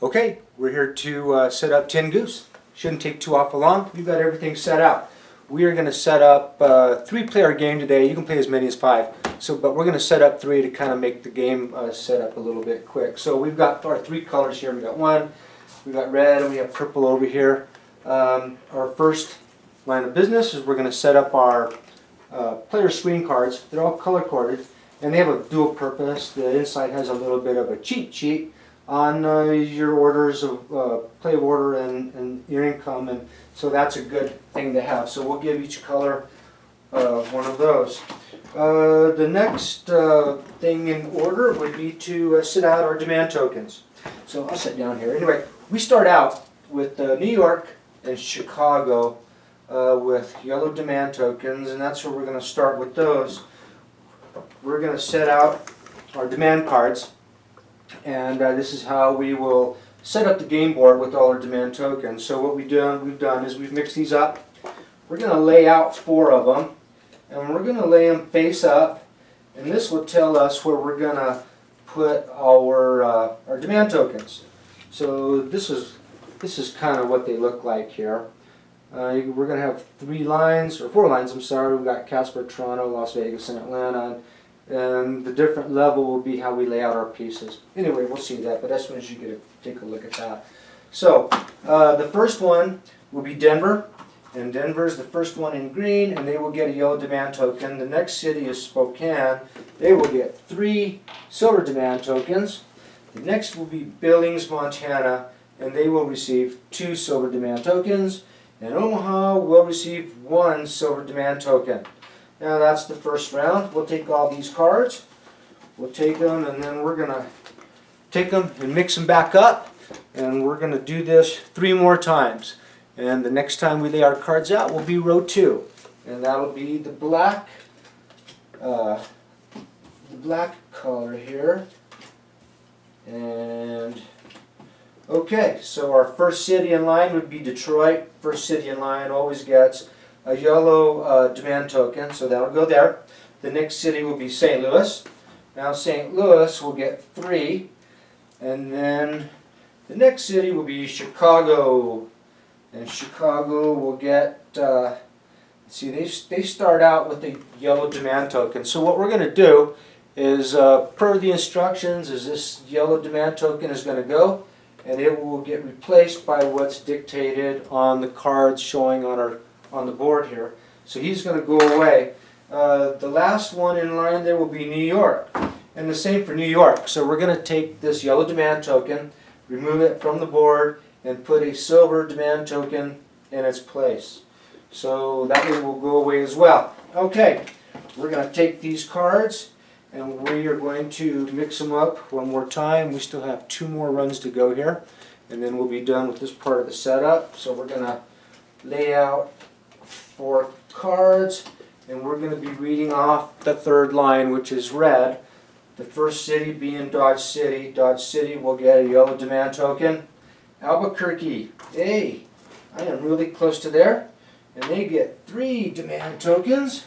Okay, we're here to set up Tin Goose. Shouldn't take too awful long. We've got everything set up. We are going to set up a 3-player game today. You can play as many as 5. But we're going to set up 3 to kind of make the game set up a little bit quick. So we've got our 3 colors here. We've got one, we've got red, and we have purple over here. Our first line of business is we're going to set up our player screen cards. They're all color-coded, and they have a dual purpose. The inside has a little bit of a cheat sheet on your orders of play of order and your income, and so that's a good thing to have. So we'll give each color one of those. The next thing in order would be to sit out our demand tokens. So I'll sit down here. Anyway, we start out with New York and Chicago with yellow demand tokens, and that's where we're going to start with those. We're going to set out our demand cards. And this is how we will set up the game board with all our demand tokens. So what we've done is we've mixed these up. We're going to lay out 4 of them, and we're going to lay them face up. And this will tell us where we're going to put our demand tokens. So this is kind of what they look like here. We're going to have 3 lines, or 4 lines. I'm sorry. We've got Casper, Toronto, Las Vegas, and Atlanta. And the different level will be how we lay out our pieces. Anyway, we'll see that, but as soon as you get to take a look at that. So, the first one will be Denver, and Denver's the first one in green, and they will get a yellow demand token. The next city is Spokane. They will get 3 silver demand tokens. The next will be Billings, Montana, and they will receive 2 silver demand tokens. And Omaha will receive 1 silver demand token. Now that's the first round. We'll take all these cards, we'll take them, and then we're going to take them and mix them back up, and we're going to do this 3 more times. And the next time we lay our cards out will be row 2, and that'll be the black color here. And okay, so our first city in line would be Detroit. First city in line always gets a yellow demand token, so that'll go there. The next city will be St. Louis. Now St. Louis will get 3, and then the next city will be Chicago, and Chicago will get, see, they start out with a yellow demand token. So what we're going to do is, per the instructions, is this yellow demand token is going to go, and it will get replaced by what's dictated on the cards showing on the board here. So he's going to go away. The last one in line there will be New York, and the same for New York. So we're going to take this yellow demand token, remove it from the board, and put a silver demand token in its place. So that one will go away as well. Okay, we're going to take these cards and we are going to mix them up one more time. We still have 2 more runs to go here, and then we'll be done with this part of the setup. So we're going to lay out 4 cards, and we're going to be reading off the 3rd line, which is red. The first city being Dodge City. Dodge City will get a yellow demand token. Albuquerque, hey, I am really close to there, and they get 3 demand tokens.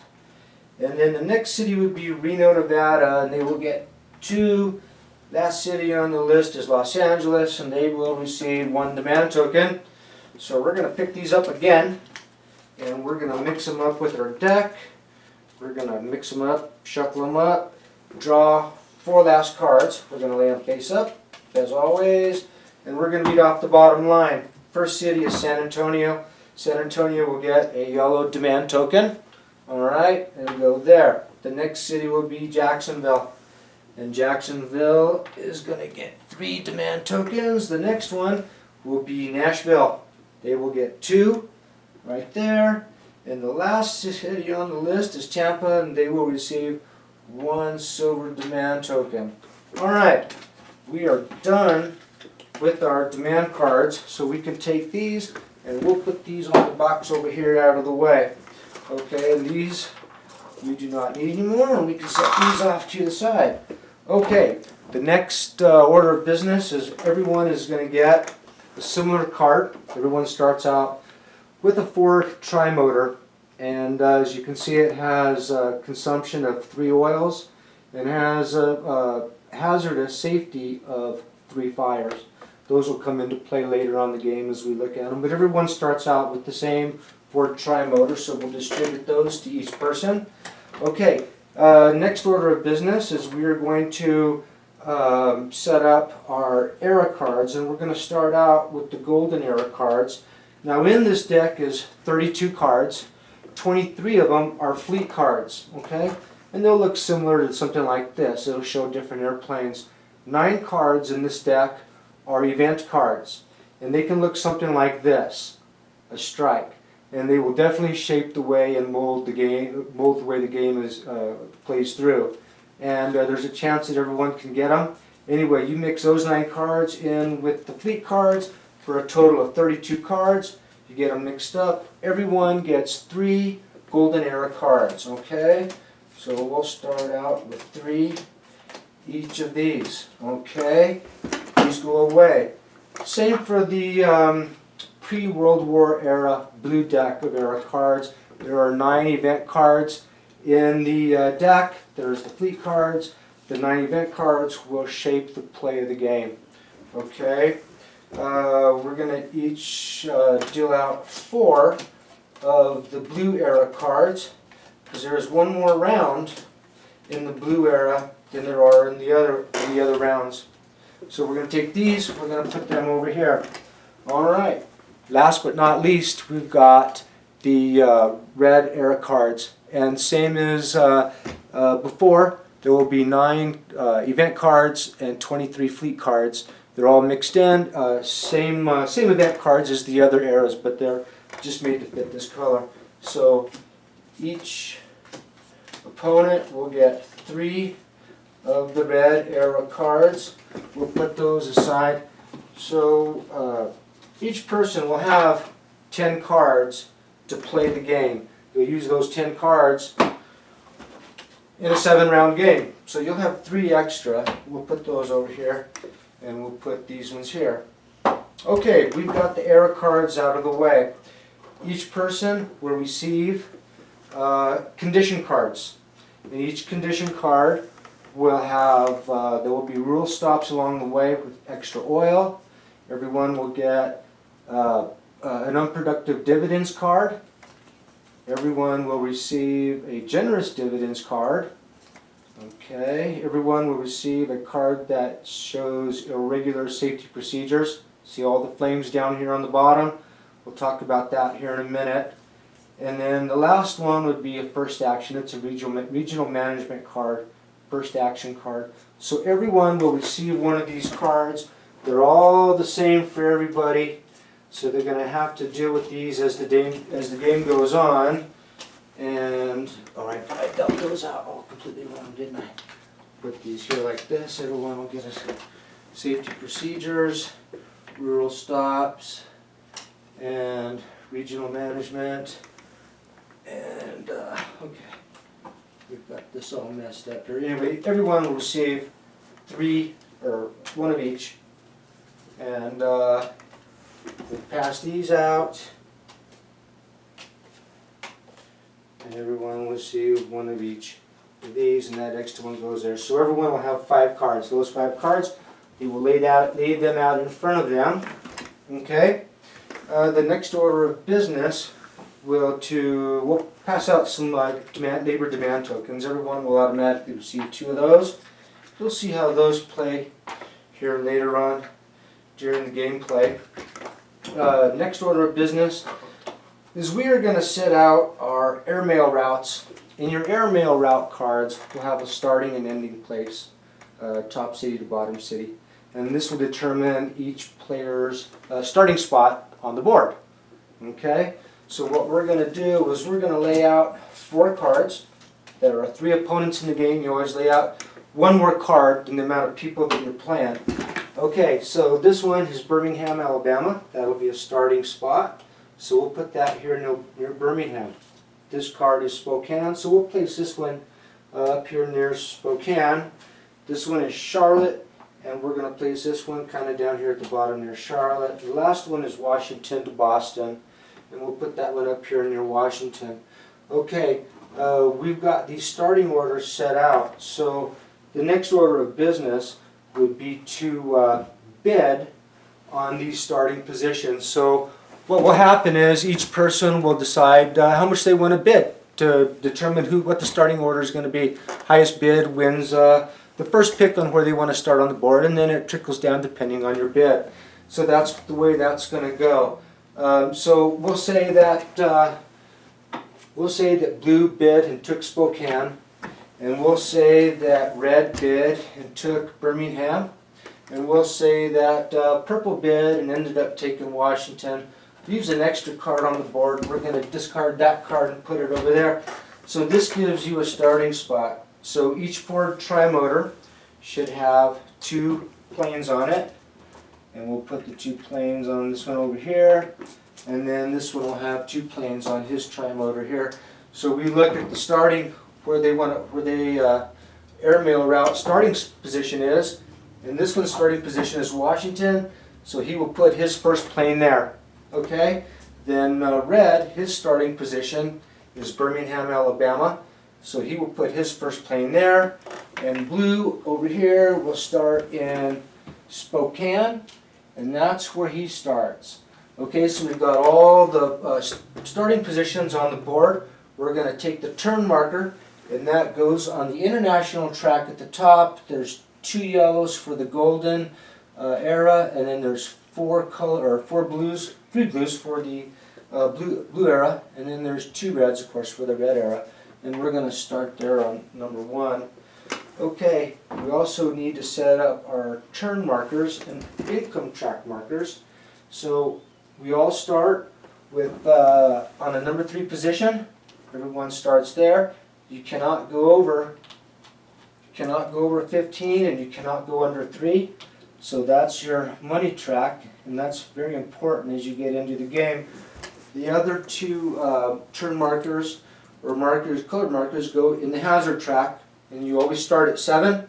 And then the next city would be Reno, Nevada, and they will get 2. Last city on the list is Los Angeles, and they will receive 1 demand token. So we're going to pick these up again, and we're going to mix them up with our deck. We're going to mix them up, shuffle them up, draw 4 last cards. We're going to lay them face up, as always, and we're going to beat off the bottom line. First city is San Antonio. San Antonio will get a yellow demand token. Alright, and go there. The next city will be Jacksonville, and Jacksonville is going to get 3 demand tokens. The next one will be Nashville. They will get 2. Right there. And the last city on the list is Tampa, and they will receive 1 silver demand token. Alright, we are done with our demand cards, so we can take these and we'll put these on the box over here out of the way. Okay, and these we do not need anymore, and we can set these off to the side. Okay, the next order of business is everyone is going to get a similar cart. Everyone starts out with a Ford tri-motor, and as you can see, it has a consumption of 3 oils and has a hazardous safety of 3 fires. Those will come into play later on in the game as we look at them. But everyone starts out with the same 4 tri-motor, so we'll distribute those to each person. Okay, next order of business is we are going to set up our era cards, and we're going to start out with the golden era cards. Now in this deck is 32 cards. 23 of them are fleet cards, okay? And they'll look similar to something like this. It'll show different airplanes. 9 cards in this deck are event cards, and they can look something like this, a strike. And they will definitely shape the way and mold the way the game is plays through. And there's a chance that everyone can get them. Anyway, you mix those 9 cards in with the fleet cards for a total of 32 cards. You get them mixed up. Everyone gets 3 golden era cards, okay? So we'll start out with 3 each of these, okay? These go away. Same for the pre-World War era blue deck of era cards. There are 9 event cards in the deck. There's the fleet cards. The 9 event cards will shape the play of the game. Okay, we're going to each deal out 4 of the blue era cards, because there is one more round in the blue era than there are in the other rounds. So we're going to take these. We're going to put them over here. All right. Last but not least, we've got the red era cards, and same as before, there will be 9 event cards and 23 fleet cards. They're all mixed in, same event cards as the other eras, but they're just made to fit this color. So each opponent will get 3 of the red era cards. We'll put those aside. So each person will have 10 cards to play the game. You'll use those 10 cards in a 7-round game. So you'll have 3 extra. We'll put those over here, and we'll put these ones here. Okay, we've got the era cards out of the way. Each person will receive condition cards. And each condition card will have, there will be rule stops along the way with extra oil. Everyone will get an unproductive dividends card. Everyone will receive a generous dividends card. Okay, everyone will receive a card that shows irregular safety procedures. See all the flames down here on the bottom? We'll talk about that here in a minute. And then the last one would be a first action. It's a regional management card, first action card. So everyone will receive one of these cards. They're all the same for everybody. So they're going to have to deal with these as the game goes on. And, alright, I dealt those out all completely wrong, didn't I? Put these here like this. Everyone will get us safety procedures, rural stops, and regional management. And, okay, we've got this all messed up here. Anyway, everyone will receive 3, or 1 of each. And we'll pass these out. And everyone will receive 1 of each of these, and that extra one goes there. So everyone will have 5 cards. Those 5 cards, you will lay them out in front of them. Okay. The next order of business we'll pass out some neighbor demand tokens. Everyone will automatically receive 2 of those. You'll see how those play here later on during the gameplay. Next order of business is we are going to set out our airmail routes. In your airmail route cards, you'll have a starting and ending place, top city to bottom city. And this will determine each player's starting spot on the board. Okay? So what we're going to do is we're going to lay out 4 cards. There are 3 opponents in the game. You always lay out 1 more card than the amount of people that you're playing. Okay, so this one is Birmingham, Alabama. That'll be a starting spot. So we'll put that here near Birmingham. This card is Spokane, so we'll place this one up here near Spokane. This one is Charlotte, and we're going to place this one kind of down here at the bottom near Charlotte. The last one is Washington to Boston, and we'll put that one up here near Washington. Okay, we've got these starting orders set out, so the next order of business would be to bid on these starting positions. So what will happen is each person will decide how much they want to bid to determine what the starting order is going to be. Highest bid wins the first pick on where they want to start on the board, and then it trickles down depending on your bid. So that's the way that's going to go. So we'll say that blue bid and took Spokane, and we'll say that red bid and took Birmingham, and we'll say that purple bid and ended up taking Washington. Leaves an extra card on the board. We're going to discard that card and put it over there. So this gives you a starting spot. So each Ford Tri-Motor should have 2 planes on it. And we'll put the 2 planes on this one over here. And then this one will have 2 planes on his Tri-Motor here. So we look at the starting, where the airmail route starting position is. And this one's starting position is Washington. So he will put his first plane there. Okay, then red, his starting position is Birmingham, Alabama, so he will put his first plane there, and blue over here will start in Spokane, and that's where he starts. Okay, so we've got all the starting positions on the board. We're going to take the turn marker, and that goes on the international track at the top. There's 2 yellows for the golden era, and then there's 3 blues for the blue era, and then there's 2 reds, of course, for the red era. And we're going to start there on number 1. Okay, we also need to set up our turn markers and income track markers. So we all start with on a number 3 position. Everyone starts there. You cannot go over 15, and you cannot go under 3. So that's your money track, and that's very important as you get into the game. The other 2 turn markers or colored markers go in the hazard track, and you always start at 7.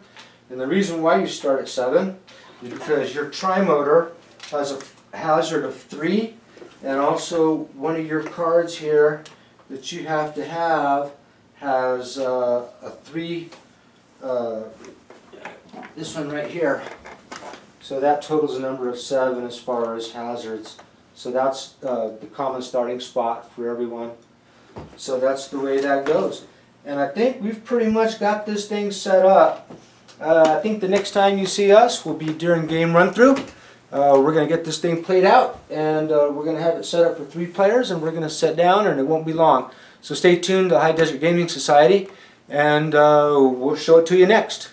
And the reason why you start at 7 is because your Tri-Motor has a hazard of 3, and also one of your cards here that you have to have has a 3. This one right here. So that totals a number of 7 as far as hazards. So that's the common starting spot for everyone. So that's the way that goes. And I think we've pretty much got this thing set up. I think the next time you see us will be during game run-through. We're going to get this thing played out, and we're going to have it set up for 3 players, and we're going to sit down, and it won't be long. So stay tuned to High Desert Gaming Society, and we'll show it to you next.